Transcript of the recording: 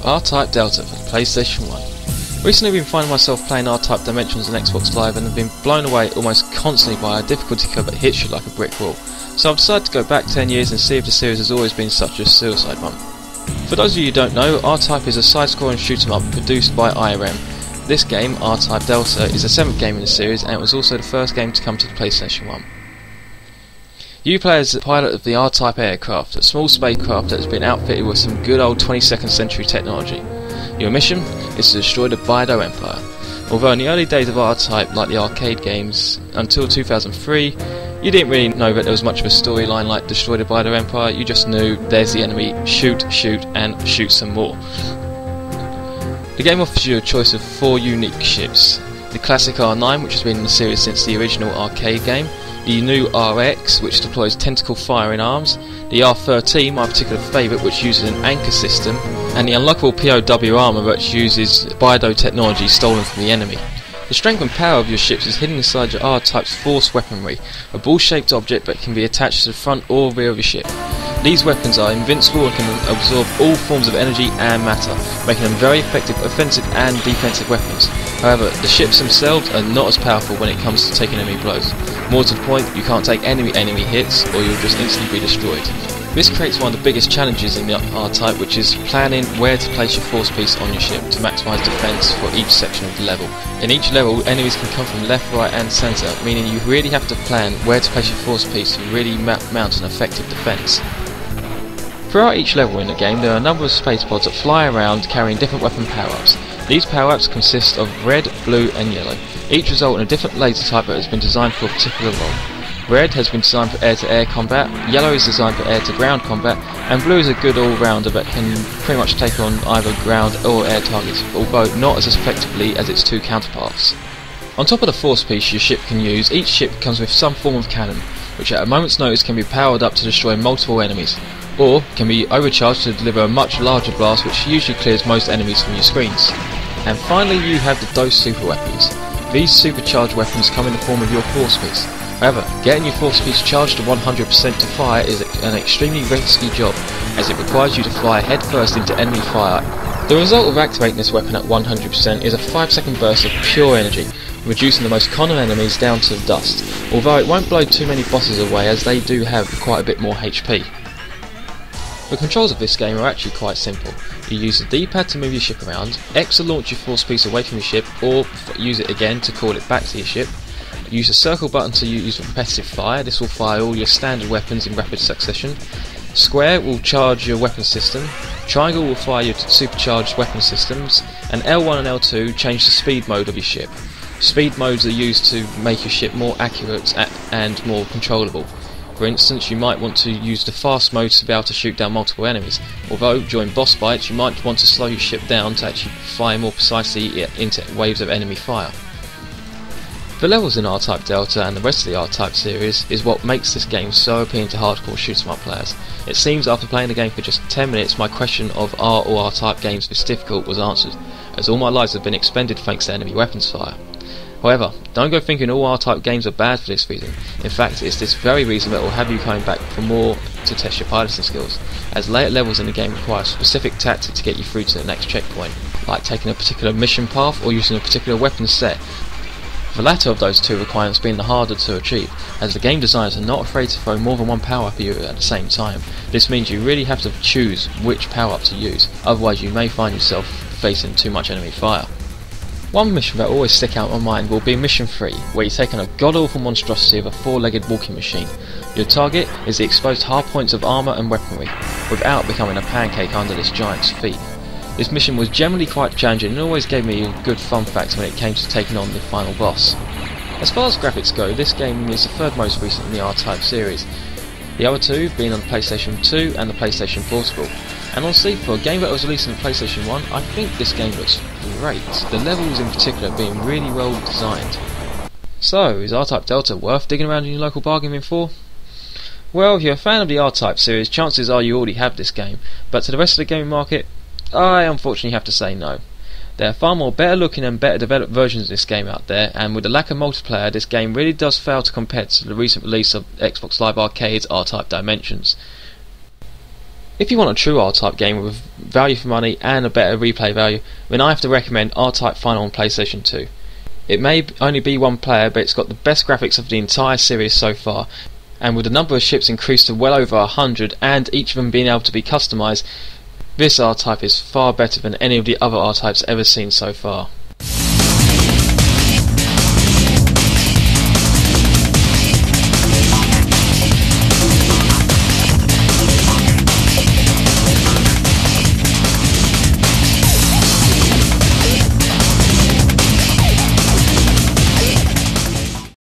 R-Type Delta for the PlayStation 1. Recently I've been finding myself playing R-Type Dimensions on Xbox Live and have been blown away almost constantly by a difficulty curve that hits you like a brick wall. So I've decided to go back 10 years and see if the series has always been such a suicide one. For those of you who don't know, R-Type is a side-scrolling shoot-'em-up produced by IRM. This game, R-Type Delta, is the 7th game in the series and it was also the first game to come to the PlayStation 1. You play as the pilot of the R-Type aircraft, a small spacecraft that has been outfitted with some good old 22nd century technology. Your mission is to destroy the Bido Empire. Although in the early days of R-Type, like the arcade games, until 2003, you didn't really know that there was much of a storyline like destroy the Bido Empire, you just knew there's the enemy, shoot, and shoot some more. The game offers you a choice of 4 unique ships. The classic R9, which has been in the series since the original arcade game, the new RX, which deploys tentacle firing arms, the R13, my particular favourite, which uses an anchor system, and the unlockable POW armour, which uses Bido technology stolen from the enemy. The strength and power of your ships is hidden inside your R-Type's force weaponry, a ball-shaped object that can be attached to the front or rear of your ship. These weapons are invincible and can absorb all forms of energy and matter, making them very effective offensive and defensive weapons. However, the ships themselves are not as powerful when it comes to taking enemy blows. More to the point, you can't take enemy hits or you'll just instantly be destroyed. This creates one of the biggest challenges in the R-Type, which is planning where to place your force piece on your ship to maximise defence for each section of the level. In each level, enemies can come from left, right and centre, meaning you really have to plan where to place your force piece to really mount an effective defence. Throughout each level in the game, there are a number of space pods that fly around carrying different weapon power-ups. These power-ups consist of red, blue and yellow. Each result in a different laser type that has been designed for a particular role. Red has been designed for air-to-air combat, yellow is designed for air-to-ground combat, and blue is a good all-rounder that can pretty much take on either ground or air targets, although not as effectively as its 2 counterparts. On top of the force piece your ship can use, each ship comes with some form of cannon, which at a moment's notice can be powered up to destroy multiple enemies, or can be overcharged to deliver a much larger blast which usually clears most enemies from your screens. And finally you have the Dose super weapons. These supercharged weapons come in the form of your force piece. However, getting your force piece charged to 100% to fire is an extremely risky job, as it requires you to fly headfirst into enemy fire. The result of activating this weapon at 100% is a 5-second burst of pure energy, reducing the most common enemies down to dust, although it won't blow too many bosses away as they do have quite a bit more HP. The controls of this game are actually quite simple. You use the D-pad to move your ship around, X to launch your force piece away from your ship, or use it again to call it back to your ship. Use the circle button to use repetitive fire, this will fire all your standard weapons in rapid succession. Square will charge your weapon system, triangle will fire your supercharged weapon systems, and L1 and L2 change the speed mode of your ship. Speed modes are used to make your ship more accurate and more controllable. For instance, you might want to use the fast mode to be able to shoot down multiple enemies, although during boss fights you might want to slow your ship down to actually fire more precisely into waves of enemy fire. The levels in R-Type Delta and the rest of the R-Type series is what makes this game so appealing to hardcore shoot-'em-up players. It seems after playing the game for just 10 minutes my question of are all R-Type games this difficult was answered, as all my lives have been expended thanks to enemy weapons fire. However, don't go thinking all R-Type games are bad for this reason. In fact, it's this very reason that will have you coming back for more to test your piloting skills, as later levels in the game require a specific tactic to get you through to the next checkpoint, like taking a particular mission path or using a particular weapon set. The latter of those 2 requirements being the harder to achieve, as the game designers are not afraid to throw more than one power up at you at the same time. This means you really have to choose which power up to use, otherwise you may find yourself facing too much enemy fire. One mission that always stick out in my mind will be Mission 3, where you take on a god-awful monstrosity of a 4-legged walking machine. Your target is the exposed hard points of armour and weaponry, without becoming a pancake under this giant's feet. This mission was generally quite challenging and always gave me a good fun fact when it came to taking on the final boss. As far as graphics go, this game is the 3rd most recent in the R-Type series, the other 2 being on the PlayStation 2 and the PlayStation Portable. And honestly, for a game that was released on the PlayStation 1, I think this game looks great, the levels in particular being really well designed. So, is R-Type Delta worth digging around in your local bargain bin for? Well, if you're a fan of the R-Type series, chances are you already have this game, but to the rest of the gaming market, I unfortunately have to say no. There are far more better looking and better developed versions of this game out there, and with the lack of multiplayer, this game really does fail to compare to the recent release of Xbox Live Arcade's R-Type Dimensions. If you want a true R-Type game with value for money and a better replay value, then I have to recommend R-Type Final on PlayStation 2. It may only be one player, but it's got the best graphics of the entire series so far, and with the number of ships increased to well over 100 and each of them being able to be customised, this R-Type is far better than any of the other R-Types ever seen so far.